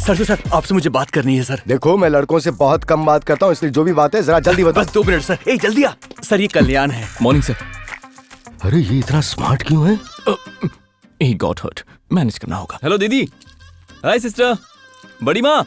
Sir आपसे मुझे बात करनी है सर। देखो मैं लड़कों से बहुत कम बात करता हूँ, इसलिए जो भी बात है जरा जल्दी बता। बस 2 मिनट सर। ए जल्दी आ सर, ये कल्याण है। Morning sir. अरे ये इतना स्मार्ट क्यों है? ही गॉट हर्ट, मैनेज करना होगा। हेलो दीदी। हाय सिस्टर। बड़ी माँ।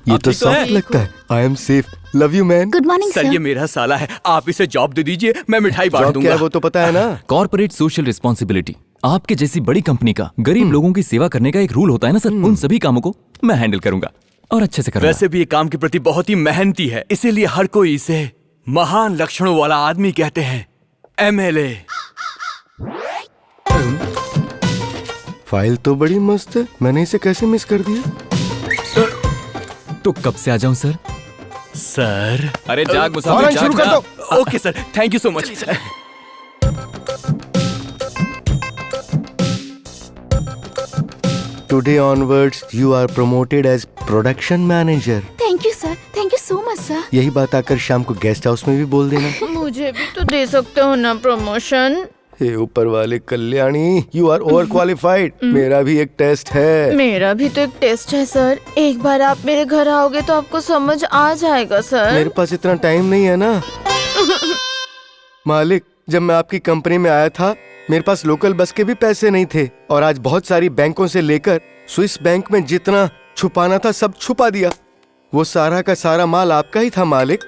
ये तो सॉफ्ट लगता है। I am safe, love you man. Good morning sir ये मेरा साला है, आप इसे जॉब दे दीजिए, मैं मिठाई बांट जॉब दूंगा। क्या है वो तो पता है ना? Corporate social responsibility. आपके जैसी बड़ी कंपनी का गरीब लोगों की सेवा करने का एक रूल होता है ना सर, उन सभी कामों को मैं हैंडल करूंगा और अच्छे से करूंगा। वैसे भी ये काम के प्रति बहुत ही मेहनती है, इसीलिए हर कोई इसे महान लक्षणों वाला आदमी कहते हैं। MLA। फाइल तो बड़ी मस्त है, मैंने इसे कैसे मिस कर दिया? तो कब से आ जाऊं सर? सर अरे जाग मुसाफिर, फौरन जाग शुरू कर जा। दो। Okay sir, thank you so much. Today onwards you are promoted as production manager। Thank you sir, thank you so much sir. यही बात आकर शाम को गेस्ट हाउस में भी बोल देना। मुझे भी तो दे सकते हो ना प्रमोशन। हे ऊपर वाले Kalyani, you are over qualified. मेरा भी एक टेस्ट है। मेरा भी तो एक टेस्ट है सर, एक बार आप मेरे घर आओगे तो आपको समझ आ जाएगा सर। मेरे पास इतना टाइम नहीं है ना। मालिक, जब मैं आपकी कंपनी में आया था मेरे पास लोकल बस के भी पैसे नहीं थे, और आज बहुत सारी बैंकों से लेकर स्विस बैंक में जितना छुपाना था सब छुपा दिया। वो सारा का सारा माल आपका ही था मालिक।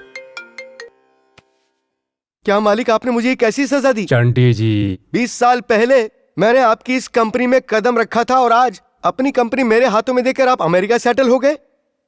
क्या मालिक आपने मुझे एक ऐसी सजा दी? चंटी जी, 20 साल पहले मैंने आपकी इस कंपनी में कदम रखा था और आज अपनी कंपनी मेरे हाथों में देकर आप अमेरिका सेटल हो गए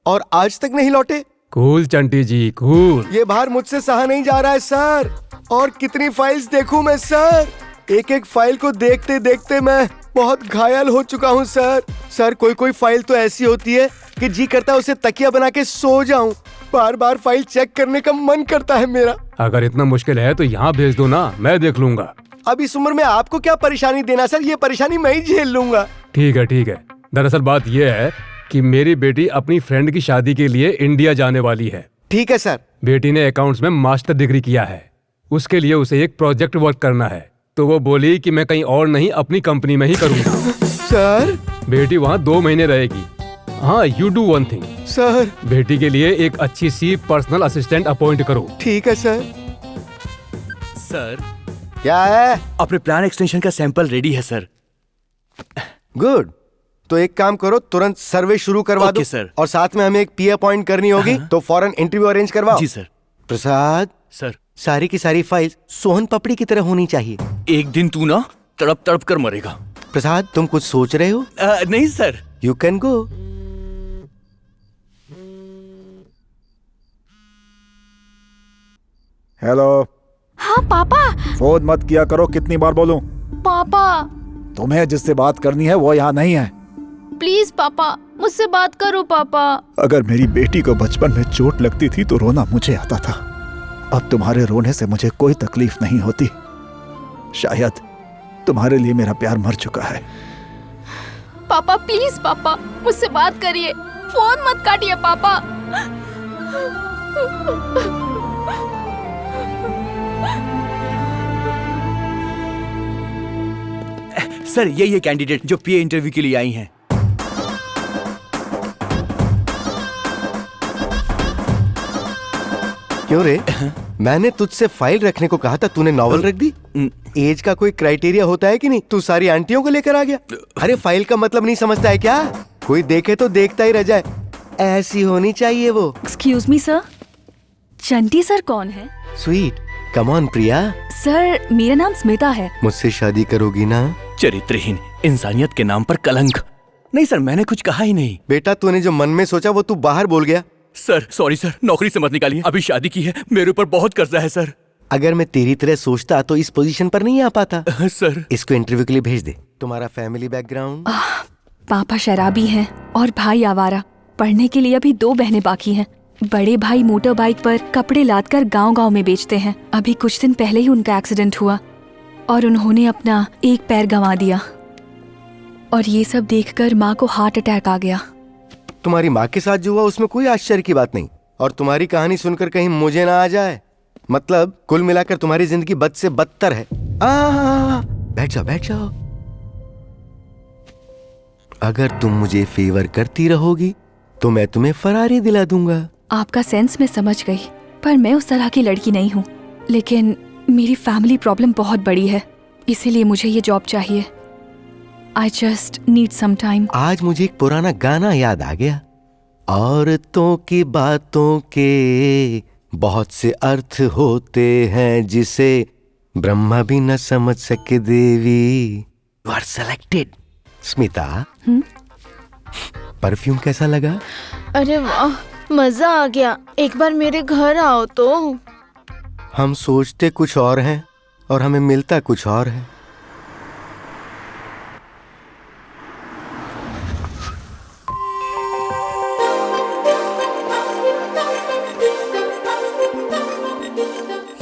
और आज तक नहीं लौटे। कूल चंटी जी, कूल। ये भार मुझसे सहा नहीं जा रहा है सर। और कितनी फाइल्स देखूं मैं सर? एक एक फाइल को देखते देखते मैं बहुत घायल हो चुका हूँ सर। सर कोई फाइल तो ऐसी होती है कि जी करता है उसे तकिया बना के सो जाऊं। बार बार फाइल चेक करने का मन करता है मेरा। अगर इतना मुश्किल है तो यहाँ भेज दो ना, मैं देख लूंगा। अब इस उम्र में आपको क्या परेशानी देना सर, ये परेशानी मैं ही झेल लूंगा। ठीक है ठीक है। दरअसल बात यह है कि मेरी बेटी अपनी फ्रेंड की शादी के लिए इंडिया जाने वाली है। ठीक है सर। बेटी ने अकाउंट्स में मास्टर डिग्री किया है, उसके लिए उसे एक प्रोजेक्ट वर्क करना है, तो वो बोली कि मैं कहीं और नहीं अपनी कंपनी में ही करूँगा। सर बेटी वहाँ 2 महीने रहेगी। हाँ, you do one thing sir. बेटी के लिए एक अच्छी सी पर्सनल असिस्टेंट अपॉइंट करो। ठीक है सर। सर क्या है? अपने प्लान एक्सटेंशन का सैंपल रेडी है सर। गुड। तो एक काम करो, तुरंत सर्वे शुरू करवा दो। Okay, sir. और साथ में हमें एक पी अपॉइंट करनी होगी, तो फौरन इंटरव्यू अरेंज करवाओ। जी सर। प्रसाद, सर सारी की सारी फाइल्स सोहन पपड़ी की तरह होनी चाहिए। एक दिन तू ना तड़प तड़प कर मरेगा। प्रसाद तुम कुछ सोच रहे हो? नहीं sir. You can go. Hello. हाँ पापा। फोन मत किया करो, कितनी बार बोलूं? पापा तुम्हें जिससे बात करनी है वो यहाँ नहीं है। प्लीज पापा, मुझसे बात करो पापा। अगर मेरी बेटी को बचपन में चोट लगती थी तो रोना मुझे आता था। अब तुम्हारे रोने से मुझे कोई तकलीफ नहीं होती। शायद तुम्हारे लिए मेरा प्यार मर चुका है। पापा प्लीज पापा, मुझसे बात करिए, फोन मत काटिए पापा। सर ये कैंडिडेट जो पीए इंटरव्यू के लिए आई हैं। क्यों रे? मैंने तुझसे फाइल रखने को कहा था, तूने नॉवल रख दी। एज का कोई क्राइटेरिया होता है कि नहीं? तू सारी आंटियों को लेकर आ गया। अरे फाइल का मतलब नहीं समझता है क्या? कोई देखे तो देखता ही रह जाए, ऐसी होनी चाहिए वो। एक्सक्यूज मी सर, चंटी सर कौन है? Sweet, come on Priya. Sir मेरा नाम स्मिता है। मुझसे शादी करोगी ना? चरित्रहीन, इंसानियत के नाम पर कलंक। नहीं सर, मैंने कुछ कहा ही नहीं। बेटा तूने जो मन में सोचा वो तू बाहर बोल गया। सर सॉरी सर, नौकरी से मत निकालिए, अभी शादी की है, मेरे ऊपर बहुत कर्जा है सर। अगर मैं तेरी तरह सोचता तो इस पोजीशन पर नहीं आ पाता। सर इसको इंटरव्यू के लिए भेज दे। तुम्हारा फैमिली बैकग्राउंड? पापा शराबी हैं और भाई आवारा। पढ़ने के लिए अभी 2 बहनें बाकी हैं। बड़े भाई मोटर बाइक पर कपड़े लादकर गांव-गांव में बेचते हैं। अभी कुछ दिन पहले ही उनका एक्सीडेंट हुआ और उन्होंने अपना एक पैर गंवा दिया। और ये सब देखकर माँ को हार्ट अटैक आ गया। तुम्हारी माँ के साथ जो हुआ उसमें कोई आश्चर्य की बात नहीं, और तुम्हारी कहानी सुनकर कहीं मुझे ना आ जाए। मतलब कुल मिलाकर तुम्हारी जिंदगी बद से बदतर है। बैठ जाओ बैठ जाओ। अगर तुम मुझे फेवर करती रहोगी तो मैं तुम्हें फरारी दिला दूंगा। आपका सेंस मैं समझ गई, पर मैं उस तरह की लड़की नहीं हूँ। लेकिन मेरी फैमिली प्रॉब्लम बहुत बड़ी है, इसीलिए मुझे ये जॉब चाहिए। I just need some time. आज मुझे एक पुराना गाना याद आ गया। औरतों की बातों के बहुत से अर्थ होते हैं, जिसे ब्रह्मा भी न समझ सके Devi. You are selected. Smita, perfume कैसा लगा? अरे वाह, मजा आ गया। एक बार मेरे घर आओ तो। हम सोचते कुछ और हैं और हमें मिलता कुछ और है।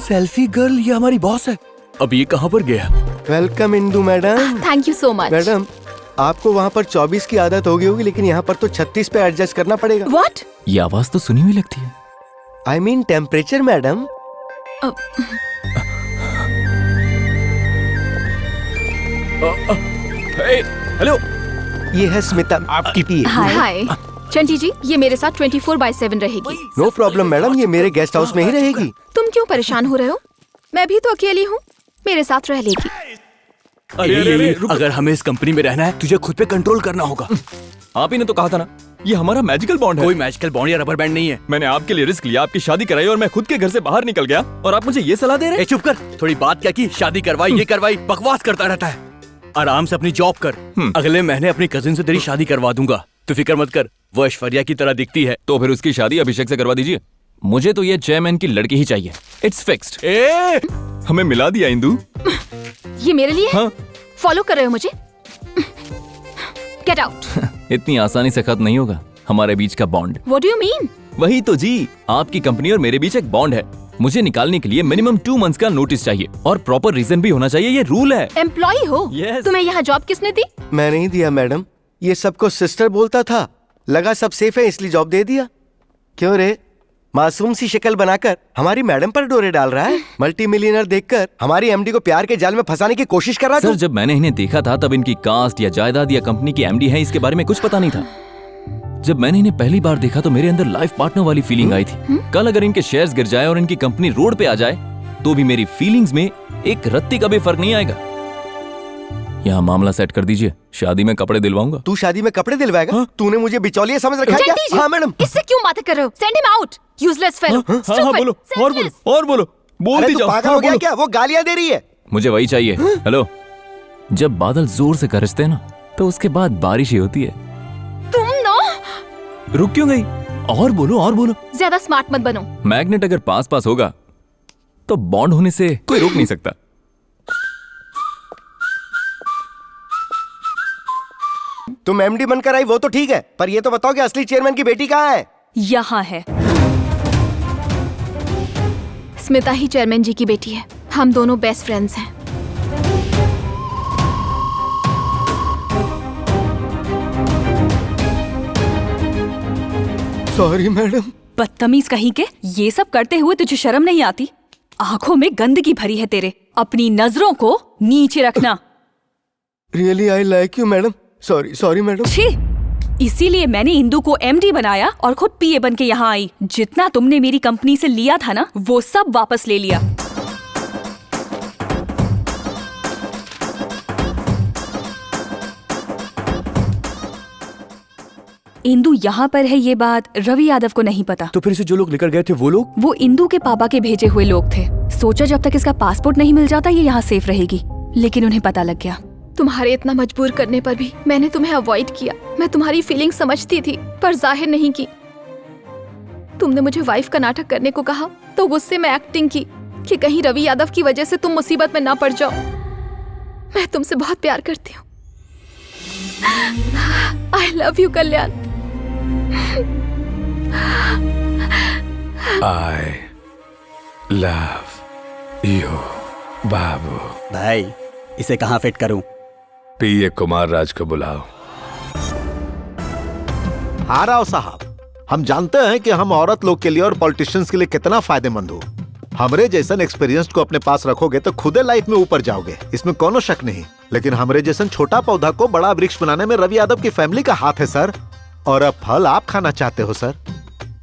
सेल्फी गर्ल, ये हमारी बॉस है। अब ये कहाँ पर गया? Welcome Indu madam. Thank you so much. Madam, आपको वहाँ पर 24 की आदत होगी लेकिन यहाँ पर तो 36 पे एडजस्ट करना पड़ेगा। व्हाट? ये आवाज तो सुनी हुई लगती है। I mean temperature madam. Hello, ये है स्मिता, आपकी पी। हाय चंटी जी, ये मेरे साथ 24/7 रहेगी। नो प्रॉब्लम मैडम, ये मेरे गेस्ट हाउस में ही रहेगी। तुम क्यों परेशान हो रहे हो? मैं भी तो अकेली हूँ, मेरे साथ रह लेगी। अरे, अगर हमें इस कंपनी में रहना है, तुझे खुद पे कंट्रोल करना होगा। आप ही ने तो कहा था ना, ये हमारा मैजिकल बॉन्ड है। कोई मैजिकल बॉन्ड या रबर बैंड नहीं है। मैंने आपके लिए रिस्क लिया, आपकी शादी कराई और मैं खुद के घर से बाहर निकल गया और आप मुझे ये सलाह दे रहे हैं? चुप कर, थोड़ी बात क्या की, शादी करवाई, ये करवाई, बकवास करता रहता है। आराम से अपनी जॉब कर। अगले महीने अपनी कजिन से तेरी शादी करवा दूंगा, तो फिक्र मत कर। वो ऐश्वर्या की तरह दिखती है। तो फिर उसकी शादी अभिषेक से करवा दीजिए। मुझे तो ये चेयरमैन की लड़की ही चाहिए। It's fixed. हमें मिला दिया इंदु। ये मेरे लिए? हाँ। फॉलो कर रहे हो मुझे? Get out. इतनी आसानी से खत्म नहीं होगा हमारे बीच का bond. What do you mean? वही तो जी, आपकी कंपनी और मेरे बीच एक बॉन्ड है। मुझे निकालने के लिए मिनिमम 2 मंथ्स का नोटिस चाहिए और प्रॉपर रीजन भी होना चाहिए। ये रूल है। एम्प्लॉई हो? Yes. तुम्हें यहाँ जॉब किसने दी? मैं नहीं दिया मैडम, ये सबको सिस्टर बोलता था। लगा सब सेफ है इसलिए जॉब दे दिया। क्यों रे, मासूम सी शक्ल बनाकर हमारी मैडम पर डोरे डाल रहा है? मल्टी मिलियनर देखकर हमारी एमडी को प्यार के जाल में फंसाने की कोशिश कर रहा सर, था। जब मैंने इन्हें देखा था तब इनकी कास्ट या जायदाद या कंपनी की एमडी है इसके बारे में कुछ पता नहीं था। जब मैंने इन्हें पहली बार देखा तो मेरे अंदर लाइफ पार्टनर वाली फीलिंग आई थी। कल अगर इनके शेयर्स गिर जाए और इनकी कंपनी रोड पे आ जाए तो भी मेरी फीलिंग्स में एक रत्ती का भी फर्क नहीं आएगा। यहाँ मामला सेट कर दीजिए, शादी में कपड़े दिलवाऊंगा। तू शादी में कपड़े दिलवाएगा? तूने मुझे बिचौलिया समझ रखा है चंटी जी, क्या? हाँ मैडम। इससे क्यों बातें कर रहे हो? Send him out, useless fellow. हाँ, बोलो और बोलो बोलती अरे तू जाओ। पागल हो गया क्या? वो गालियां दे रही है। मुझे वही चाहिए। हेलो, जब बादल जोर से गरजते हैं ना तो उसके बाद बारिश ही होती है। तुम ना रुक क्यों गई? और बोलो। ज्यादा स्मार्ट मत बनो। मैग्नेट अगर पास होगा तो बॉन्ड होने से कोई रोक नहीं सकता। तुम एमडी बनकर आई वो तो ठीक है, पर ये तो बताओ कि असली चेयरमैन की बेटी कहाँ है? यहाँ है। स्मिता ही चेयरमैन जी की बेटी है। हम दोनों बेस्ट फ्रेंड्स हैं। Sorry madam. बदतमीज कहीं के, ये सब करते हुए तुझे शर्म नहीं आती? आंखों में गंदगी भरी है तेरे, अपनी नजरों को नीचे रखना। Really I like you madam. Sorry madam. छी, इसीलिए मैंने इंदु को एमडी बनाया और खुद पीए बन के यहाँ आई। जितना तुमने मेरी कंपनी से लिया था ना, वो सब वापस ले लिया। इंदु यहाँ पर है, ये बात रवि यादव को नहीं पता। तो फिर इसे जो लोग लेकर गए थे वो लोग? वो इंदु के पापा के भेजे हुए लोग थे। सोचा जब तक इसका पासपोर्ट नहीं मिल जाता ये यहाँ सेफ रहेगी, लेकिन उन्हें पता लग गया। तुम्हारे इतना मजबूर करने पर भी मैंने तुम्हें अवॉइड किया। मैं तुम्हारी फीलिंग समझती थी पर जाहिर नहीं की। तुमने मुझे वाइफ का नाटक करने को कहा तो गुस्से में एक्टिंग की कि कहीं रवि यादव की वजह से तुम मुसीबत में ना पड़ जाओ। मैं तुमसे बहुत प्यार करती हूँ। I love you Kalyan. I love you बाबू। भाई, इसे कहाँ फिट करूं? पीए कुमार राज को बुलाओ। हाँ राव साहब, हम जानते हैं कि हम औरत लोग के लिए और पॉलिटिशियंस के लिए कितना फायदेमंद हो। हमरे जैसन एक्सपीरियंस को अपने पास रखोगे तो खुदे लाइफ में ऊपर जाओगे, इसमें कोनो शक नहीं। लेकिन हमरे जैसन छोटा पौधा को बड़ा वृक्ष बनाने में रवि यादव की फैमिली का हाथ है सर। और अब फल आप खाना चाहते हो सर,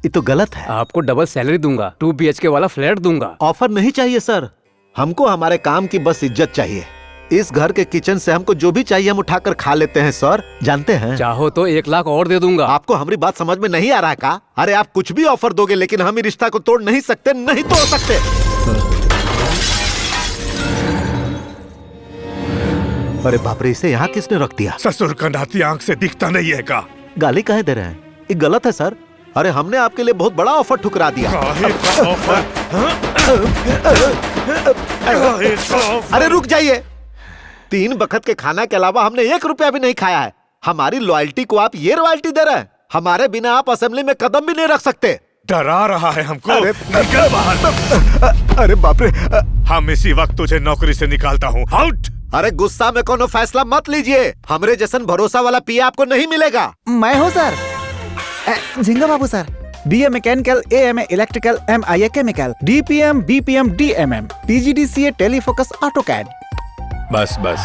ये तो गलत है। आपको डबल सैलरी दूंगा, 2 BHK वाला फ्लैट दूंगा। ऑफर नहीं चाहिए सर, हमको हमारे काम की बस इज्जत चाहिए। इस घर के किचन से हमको जो भी चाहिए हम उठाकर खा लेते हैं सर, जानते हैं। चाहो तो 1 लाख और दे दूंगा। आपको हमारी बात समझ में नहीं आ रहा है का? अरे आप कुछ भी ऑफर दोगे लेकिन हम रिश्ता को तोड़ नहीं सकते, नहीं तोड़ सकते। अरे बाप रे, इसे यहाँ किसने रख दिया? ससुर का नाती आंख से दिखता नहीं है का? गाली काहे दे रहे हैं? ये गलत है सर। अरे हमने आपके लिए बहुत बड़ा ऑफर ठुकरा दिया। अरे रुक जाइए, 3 बखत के खाना के अलावा हमने 1 रुपया भी नहीं खाया है। हमारी लॉयल्टी को आप ये रॉयल्टी दे रहे हैं? हमारे बिना आप असेंबली में कदम भी नहीं रख सकते। डरा रहा है हमको। निकल बाहर। अरे बाप रे, हम इसी वक्त तुझे नौकरी से निकालता हूँ, आउट। अरे गुस्सा में कोनो फैसला मत लीजिए, हमरे जैसन भरोसा वाला पीए आपको नहीं मिलेगा। मैं हूँ sir, Jhinga Babu sir. BA mechanical, AMA electrical, MIA chemical, DPM, BPM, DMM, PGDCA टेलीफोकस ऑटोकैड। बस बस,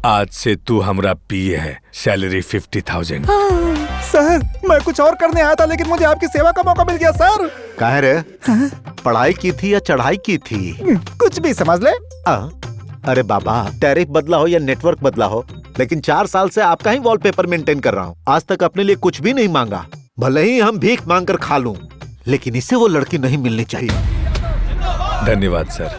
आज से तू हमरा पीए है, सैलरी 50,000। सर मैं कुछ और करने आया था लेकिन मुझे आपकी सेवा का मौका मिल गया सर। काहे रे? पढ़ाई की थी या चढ़ाई की थी? कुछ भी समझ ले। अरे बाबा, टैरिफ बदला हो या नेटवर्क बदला हो, लेकिन 4 साल से आपका ही वॉलपेपर मेंटेन कर रहा हूँ। आज तक अपने लिए कुछ भी नहीं मांगा, भले ही हम भीख मांग कर खा लूं, लेकिन इससे वो लड़की नहीं मिलनी चाहिए। धन्यवाद सर।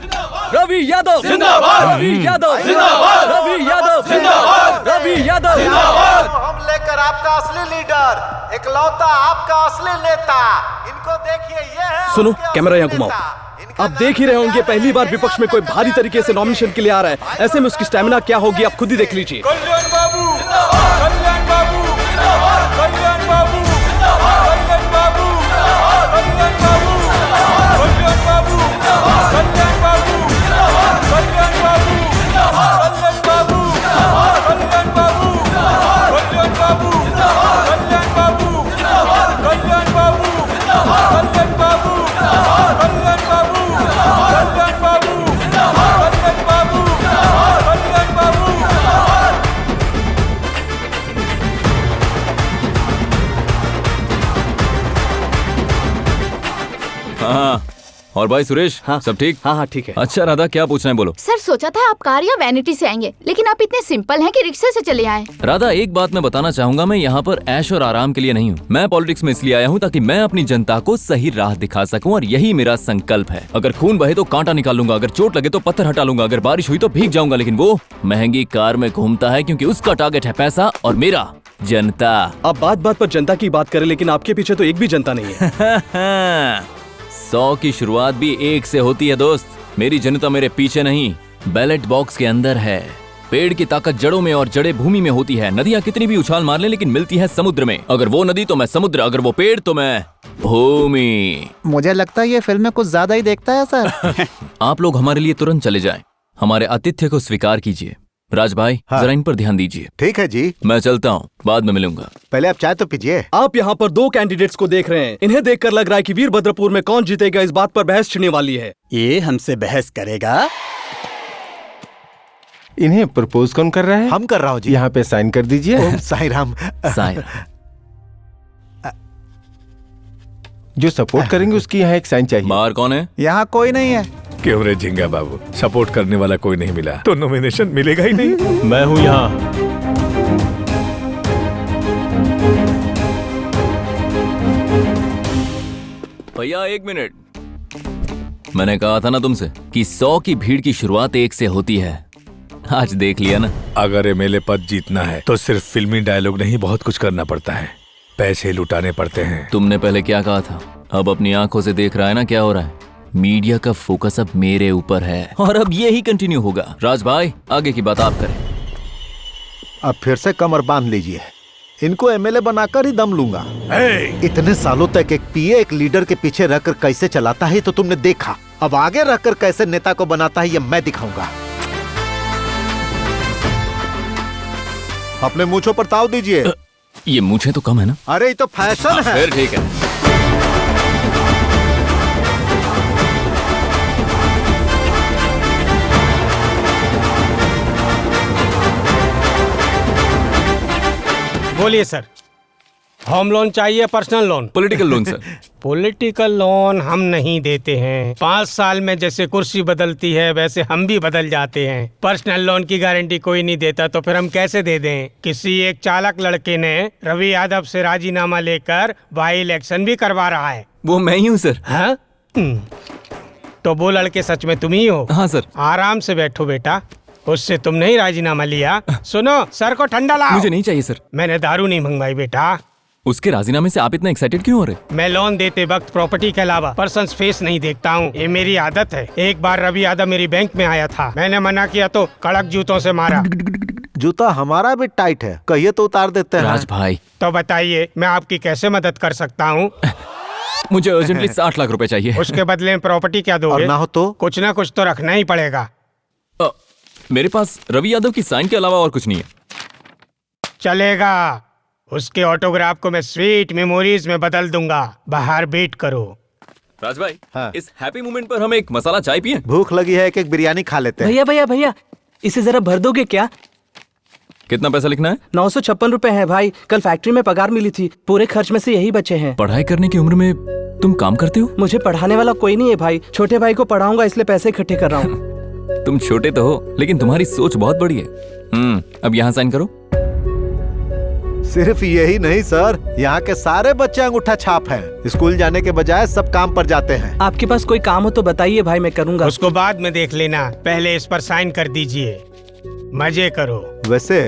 रवि यादव जिंदाबाद, रवि यादव जिंदाबाद, रवि यादव जिंदाबाद, रवि यादव जिंदाबाद। हम लेकर आपका असली लीडर, इकलौता आपका असली नेता, इनको देखिए, ये है। सुनो, कैमरा यहाँ घुमाओ। आप देख ही रहे होंगे, पहली बार विपक्ष में कोई भारी तरीके से नॉमिनेशन के लिए आ रहा है। ऐसे में उसकी स्टैमिना क्या होगी आप खुद ही देख लीजिए। कल्याण बाबू जिंदाबाद, कल्याण बाबू जिंदाबाद, कल्याण बाबू जिंदाबाद, कल्याण बाबू जिंदाबाद, कल्याण बाबू जिंदाबाद, कल्याण बाबू जिंदाबाद, कल्याण बाबू जिंदाबाद, कल्याण बाबू जिंदाबाद, कल्याण बाबू जिंदाबाद, कल्याण बाबू जिंदाबाद, कल्याण बाबू जिंदाबाद, कल्याण बाबू जिंदाबाद, कल्याण बाबू जिंदाबाद, कल्याण बाबू जिंदाबाद, कल्याण बाबू जिंदाबाद, कल्याण बाबू जिंदाबाद, कल्याण बाबू जिंदाबाद, कल्याण बाबू जिंदाबाद। हाँ, और भाई सुरेश, हाँ, सब ठीक? हाँ हाँ ठीक है। अच्छा राधा, क्या पूछना है बोलो। सर सोचा था आप कार या वैनिटी से आएंगे, लेकिन आप इतने सिंपल हैं कि रिक्शे से चले आए। राधा, एक बात मैं बताना चाहूंगा, मैं यहाँ पर ऐश और आराम के लिए नहीं हूँ। मैं पॉलिटिक्स में इसलिए आया हूँ ताकि मैं अपनी जनता को सही राह दिखा सकूँ, और यही मेरा संकल्प है। अगर खून बहे तो कांटा निकाल लूंगा, अगर चोट लगे तो पत्थर हटा लूंगा, अगर बारिश हुई तो भीग जाऊंगा, लेकिन वो महंगी कार में घूमता है क्योंकि उसका टारगेट है पैसा और मेरा जनता। आप बात बात पर जनता की बात करें, लेकिन आपके पीछे तो एक भी जनता नहीं है। 100 की शुरुआत भी 1 से होती है दोस्त। मेरी जनता मेरे पीछे नहीं, बैलेट बॉक्स के अंदर है। पेड़ की ताकत जड़ों में और जड़ें भूमि में होती है। नदियाँ कितनी भी उछाल मार ले लेकिन मिलती है समुद्र में। अगर वो नदी तो मैं समुद्र, अगर वो पेड़ तो मैं भूमि। मुझे लगता है ये फिल्म में कुछ ज्यादा ही देखता है सर। आप लोग हमारे लिए तुरंत चले जाएं। हमारे आतिथ्य को स्वीकार कीजिए। राज भाई, जरा इन पर ध्यान दीजिए। ठीक है जी, मैं चलता हूँ, बाद में मिलूंगा। पहले आप चाय तो पीजिए। आप यहाँ पर 2 कैंडिडेट्स को देख रहे हैं। इन्हें देखकर लग रहा है कि वीरभद्रपुर में कौन जीतेगा, इस बात पर बहस छिड़ने वाली है। ये हमसे बहस करेगा? इन्हें प्रपोज कौन कर रहा है? हम कर रहा हूँ जी। यहाँ पे साइन कर दीजिए। ओम साईं राम। जो सपोर्ट करेंगे उसकी यहाँ एक साइन चाहिए। बाहर कौन है? यहाँ कोई नहीं है। क्यों रे झिंगा बाबू, सपोर्ट करने वाला कोई नहीं मिला तो नॉमिनेशन मिलेगा ही नहीं। मैं हूँ यहाँ। भैया 1 मिनट। मैंने कहा था ना तुमसे कि 100 की भीड़ की शुरुआत 1 से होती है। आज देख लिया ना। अगर एमएलए पद जीतना है तो सिर्फ फिल्मी डायलॉग नहीं, बहुत कुछ करना पड़ता है। पैसे लुटाने पड़ते हैं। तुमने पहले क्या कहा था? अब अपनी आंखों से देख रहा है ना क्या हो रहा है। मीडिया का फोकस अब मेरे ऊपर है और अब यही कंटिन्यू होगा। राज भाई, आगे की बात आप करें। अब फिर से कमर बांध लीजिए, इनको एमएलए बनाकर ही दम लूंगा। इतने सालों तक एक पीए एक लीडर के पीछे रहकर कैसे चलाता है तो तुमने देखा। अब आगे रहकर कैसे नेता को बनाता है ये मैं दिखाऊंगा। अपने मूंछों पर ताव दीजिए। ये मूंछें तो कम है ना? अरे ये तो फैशन है। फिर ठीक है। बोलिए सर। होम लोन चाहिए, personal loan? Political loan sir. Political loan हम नहीं देते हैं। 5 साल में जैसे कुर्सी बदलती है वैसे हम भी बदल जाते हैं। पर्सनल लोन की गारंटी कोई नहीं देता तो फिर हम कैसे दे दें? किसी एक चालाक लड़के ने रवि यादव से राजीनामा लेकर बाई इलेक्शन भी करवा रहा है। वो मैं ही हूँ सर। हाँ? तो वो लड़के सच में तुम ही हो? हाँ सर। आराम से बैठो बेटा, उससे तुम नहीं राजीनामा लिया। सुनो, सर को ठंडा लाओ। मुझे नहीं चाहिए सर। मैंने दारू नहीं मंगवाई बेटा। उसके राजीनामे से आप इतना एक्साइटेड क्यों हो रहे? मैं लोन देते वक्त प्रॉपर्टी के अलावा पर्सन्स फेस नहीं देखता हूँ, ये मेरी आदत है। एक बार रवि यादव मेरी बैंक में आया था, मैंने मना किया तो कड़क जूतों से मारा। जूता हमारा भी टाइट है, कहिए तो उतार देते हैं। राज भाई तो बताइए मैं आपकी कैसे मदद कर सकता हूँ? मुझे अर्जेंटली 60 लाख रुपए चाहिए। उसके बदले में प्रॉपर्टी क्या दोगे? और ना हो तो? कुछ ना कुछ तो रखना ही पड़ेगा। मेरे पास रवि यादव की साइन के अलावा और कुछ नहीं है। चलेगा, उसके ऑटोग्राफ को मैं स्वीट मेमोरीज में बदल दूंगा। बाहर वेट करो। राज भाई, हाँ। इस हैप्पी मोमेंट पर हम एक मसाला चाय पिए? भूख लगी है, एक बिरयानी खा लेते हैं। भैया भैया भैया, इसे जरा भर दोगे क्या? कितना पैसा लिखना है? 956 रुपए है भाई। कल फैक्ट्री में पगार मिली थी, पूरे खर्च में से यही बचे हैं। पढ़ाई करने की उम्र में तुम काम करते हो? मुझे पढ़ाने वाला कोई नहीं है भाई, छोटे भाई को पढ़ाऊंगा इसलिए पैसे इकट्ठे कर रहा हूँ। तुम छोटे तो हो लेकिन तुम्हारी सोच बहुत बड़ी है। अब यहाँ साइन करो। सिर्फ यही नहीं सर, यहाँ के सारे बच्चे अंगूठा छाप हैं। स्कूल जाने के बजाय सब काम पर जाते हैं। आपके पास कोई काम हो तो बताइए भाई, मैं करूँगा। उसको बाद में देख लेना, पहले इस पर साइन कर दीजिए। मजे करो। वैसे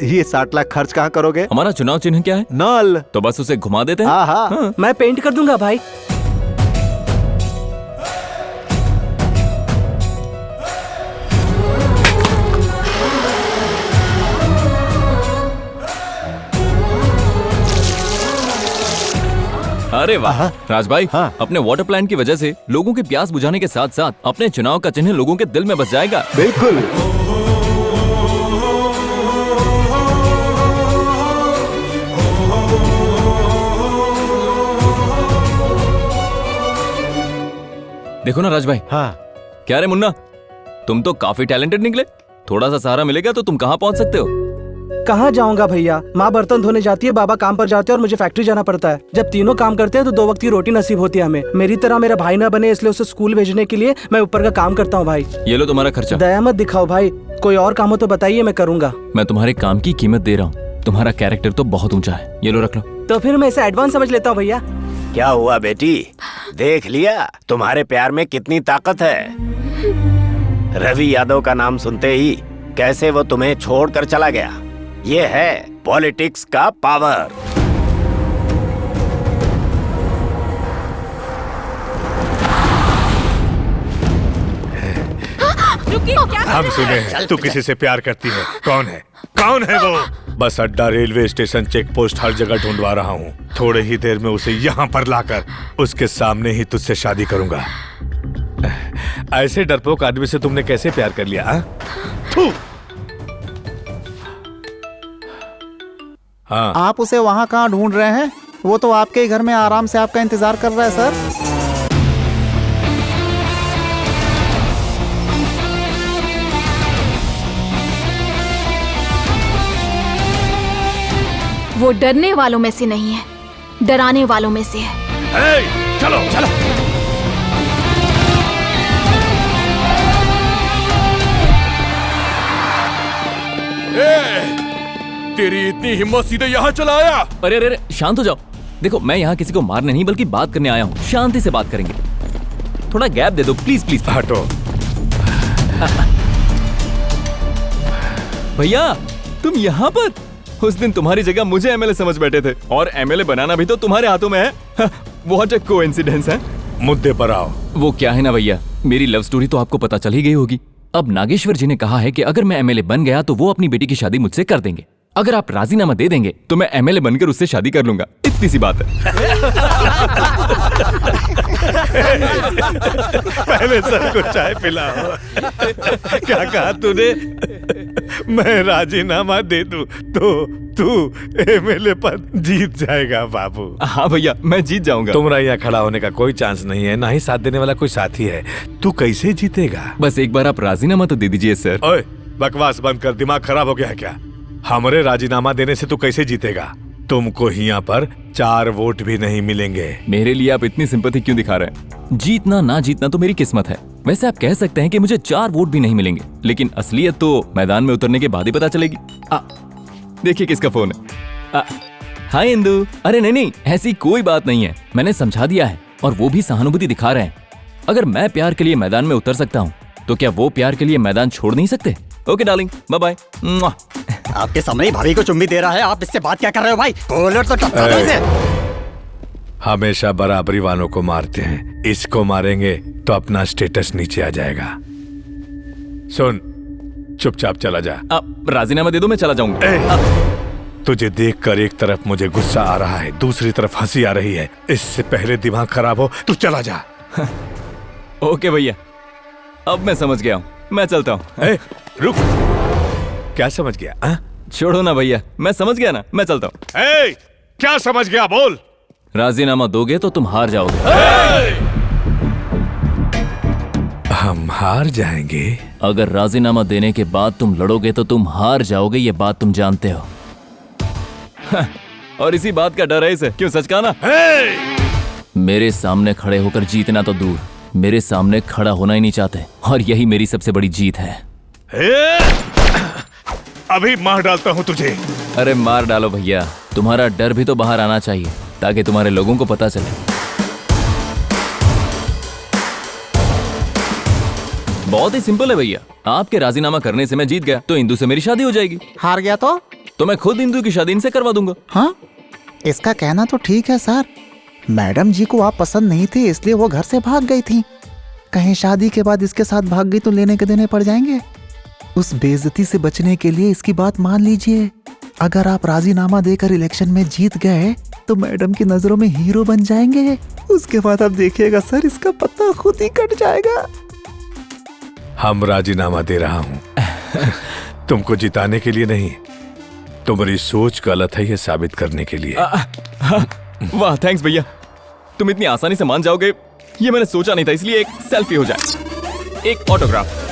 ये 60 लाख खर्च कहाँ करोगे? हमारा चुनाव चिन्ह क्या है? नल। तो बस उसे घुमा देते हैं। हाँ। मैं पेंट कर दूंगा भाई। अरे वाह राज भाई, हाँ। अपने वाटर प्लांट की वजह से लोगों की प्यास बुझाने के साथ साथ अपने चुनाव का चिन्ह लोगों के दिल में बस जाएगा। बिल्कुल। देखो ना राज भाई। हाँ। क्या रे मुन्ना, तुम तो काफी टैलेंटेड निकले। थोड़ा सा सहारा मिलेगा तो तुम कहाँ पहुँच सकते हो। कहाँ जाऊंगा भैया, माँ बर्तन धोने जाती है, बाबा काम पर जाते हैं और मुझे फैक्ट्री जाना पड़ता है। जब तीनों काम करते हैं तो 2 वक्त की रोटी नसीब होती है हमें। मेरी तरह मेरा भाई ना बने इसलिए उसे स्कूल भेजने के लिए मैं ऊपर का काम करता हूँ भाई। ये लो तुम्हारा खर्चा। दया मत दिखाओ भाई, कोई और काम हो तो बताइए, मैं करूँगा। मैं तुम्हारे काम की कीमत दे रहा हूँ, तुम्हारा कैरेक्टर तो बहुत ऊंचा है। ये लो रख लो। तो फिर मैं इसे एडवांस समझ लेता हूँ भैया। क्या हुआ बेटी, देख लिया तुम्हारे प्यार में कितनी ताकत है। रवि यादव का नाम सुनते ही कैसे वो तुम्हें छोड़कर चला गया। ये है पॉलिटिक्स का पावर। हम सुने हैं तू किसी से प्यार करती है। कौन है? कौन है वो? बस अड्डा, रेलवे स्टेशन, चेक पोस्ट, हर जगह ढूंढवा रहा हूँ। थोड़े ही देर में उसे यहाँ पर लाकर उसके सामने ही तुझसे शादी करूंगा। ऐसे डरपोक आदमी से तुमने कैसे प्यार कर लिया? हाँ। आप उसे वहाँ कहाँ ढूंढ रहे हैं? वो तो आपके ही घर में आराम से आपका इंतजार कर रहा है सर। वो डरने वालों में से नहीं है, डराने वालों में से है। चलो चलो। तेरी इतनी हिम्मत सीधे यहाँ चला आया? अरे अरे शांत हो जाओ। देखो मैं यहाँ किसी को मारने नहीं बल्कि बात करने आया हूँ। शांति से बात करेंगे, थोड़ा गैप दे दो प्लीज प्लीज। हटो। भैया तुम यहाँ पर? उस दिन तुम्हारी जगह मुझे एमएलए समझ बैठे थे और एमएलए बनाना भी तो तुम्हारे हाथों में है। व्हाट अ कोइंसिडेंस है। मुद्दे पर आओ। वो क्या है ना भैया, मेरी लव स्टोरी तो आपको पता चल ही गई होगी। अब नागेश्वर जी ने कहा है कि अगर मैं एमएलए बन गया तो वो अपनी बेटी की शादी मुझसे कर देंगे। अगर आप राजीनामा दे देंगे तो मैं एमएलए बनकर उससे शादी कर लूंगा। इतनी सी बात है। पहले सर को चाय पिलाओ। क्या कहा तूने? मैं राजीनामा दे दूं तो तू एमएलए पद जीत जाएगा बाबू। हाँ भैया मैं जीत जाऊंगा। तुम्हारा यहाँ खड़ा होने का कोई चांस नहीं है, ना ही साथ देने वाला कोई साथी है। तू कैसे जीतेगा? बस एक बार आप राजीनामा तो दे दीजिए सर। ओए बकवास बंद कर, दिमाग खराब हो गया है क्या? हमारे राजीनामा देने से तू कैसे जीतेगा? तुमको यहाँ पर 4 वोट भी नहीं मिलेंगे। मेरे लिए आप इतनी सिंपैथी क्यों दिखा रहे हैं? जीतना ना जीतना तो मेरी किस्मत है। वैसे आप कह सकते हैं कि मुझे 4 वोट भी नहीं मिलेंगे, लेकिन असलियत तो मैदान में उतरने के बाद ही पता चलेगी। देखिए किसका फोन है। हाय इंदु। अरे नहीं, ऐसी कोई बात नहीं है, मैंने समझा दिया है और वो भी सहानुभूति दिखा रहे हैं। अगर मैं प्यार के लिए मैदान में उतर सकता हूँ तो क्या वो प्यार के लिए मैदान छोड़ नहीं सकते? Okay darling, bye bye. आपके सामने ही भाभी को चुम्मी दे रहा है, आप इससे बात क्या कर रहे हो भाई? कॉलर तो टपका दो इसे। हमेशा बराबरी वालों को मारते हैं, इसको मारेंगे तो अपना स्टेटस नीचे आ जाएगा। सुन, चुपचाप चला जा। राजीनामा दे दो, मैं चला जाऊंगा। तुझे देखकर एक तरफ मुझे गुस्सा आ रहा है, दूसरी तरफ हंसी आ रही है। इससे पहले दिमाग खराब हो, तू चला जा। ओके भैया, अब मैं समझ गया हूँ, मैं चलता हूँ। रुक, क्या समझ गया? छोड़ो ना भैया, मैं समझ गया ना, मैं चलता हूँ। क्या समझ गया? बोल। राजीनामा दोगे तो तुम हार जाओगे। हम हार जाएंगे? अगर राजीनामा देने के बाद तुम लड़ोगे तो तुम हार जाओगे, ये बात तुम जानते हो। और इसी बात का डर है इसे, क्यों? सच कहा ना? मेरे सामने खड़े होकर जीतना तो दूर, मेरे सामने खड़ा होना ही नहीं चाहते, और यही मेरी सबसे बड़ी जीत है। अभी मार डालता हूँ तुझे। अरे मार डालो भैया, तुम्हारा डर भी तो बाहर आना चाहिए ताकि तुम्हारे लोगों को पता चले। बहुत ही सिंपल है भैया, आपके राजीनामा करने से मैं जीत गया तो इंदु से मेरी शादी हो जाएगी। हार गया तो मैं खुद इंदु की शादी इनसे करवा दूंगा। हाँ, इसका कहना तो ठीक है सर। मैडम जी को आप पसंद नहीं थे, इसलिए वो घर से भाग गई थी। कहीं शादी के बाद इसके साथ भाग गई तो लेने के देने पड़ जाएंगे। उस बेइज्जती से बचने के लिए इसकी बात मान लीजिए। अगर आप राजीनामा देकर इलेक्शन में जीत गए तो मैडम की नजरों में हीरो बन जाएंगे। उसके बाद आप देखिएगा सर, इसका पत्ता खुद ही कट जाएगा। हम राजीनामा दे रहा हूँ तुमको जिताने के लिए नहीं, तुम्हारी सोच गलत है ये साबित करने के लिए। वाह, थैंक्स भैया, तुम इतनी आसानी से मान जाओगे ये मैंने सोचा नहीं था, इसलिए एक सेल्फी हो जाए, एक ऑटोग्राफ।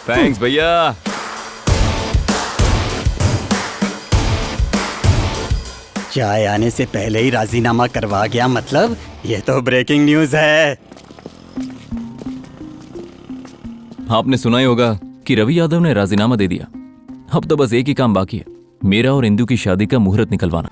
थैंक्स भैया। चाय आने से पहले ही राजीनामा करवा गया, मतलब ये तो ब्रेकिंग न्यूज है। आपने सुना ही होगा कि रवि यादव ने राजीनामा दे दिया। अब तो बस एक ही काम बाकी है, मेरा और इंदु की शादी का मुहूर्त निकलवाना।